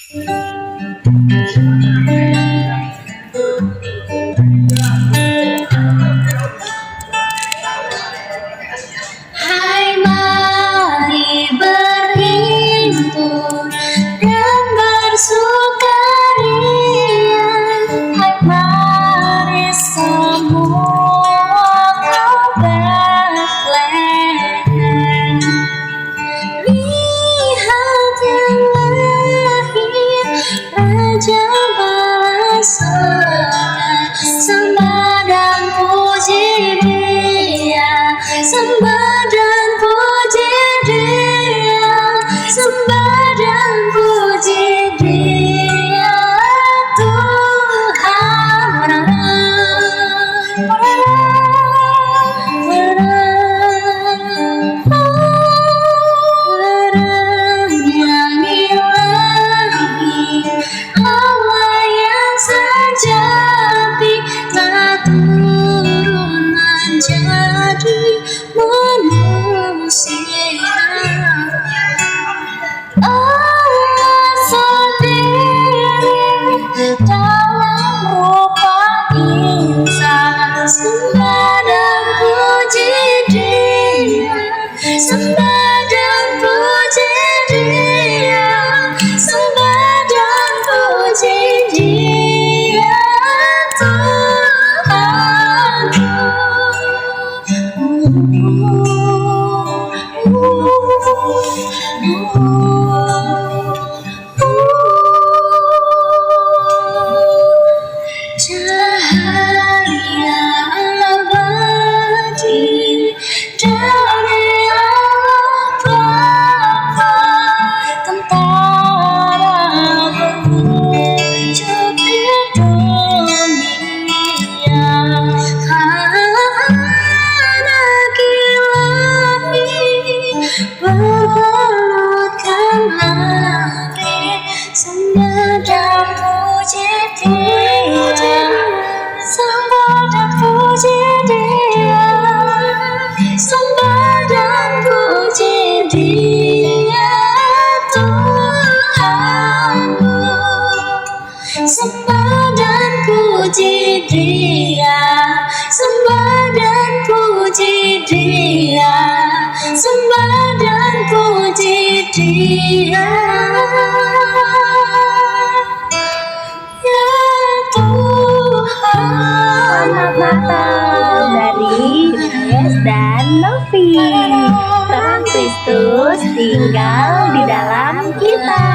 Hai, mari berhimpun dan bersukaria. Hai, mari semua kau Betlehem. Lihat yang lahir, Raja bala sorga. Sembah dan puji Dia, sembah dan puji Dia, sembah dan puji Dia, Tuhan yang ilahi, Allah yang sejati, telah turun menjadi manusia. Allah sendiri dalam rupa insan, sembah dan puji Dia, sembah dan puji Dia, sembah dan puji Dia, cahaya abadi dari Allah Bapa, tentara berwujud di dunia. Anak ilahi bergelutkan langit, sembah dan puji Dia, sembah dan puji Dia, sembah dan puji Dia, Tuhanku. Sembah dan puji Dia, sembah dan puji Dia, sembah dan puji Dia, ya Tuhan. Selamat Natal dari Des dan Novi. Terang Kristus tinggal di dalam kita.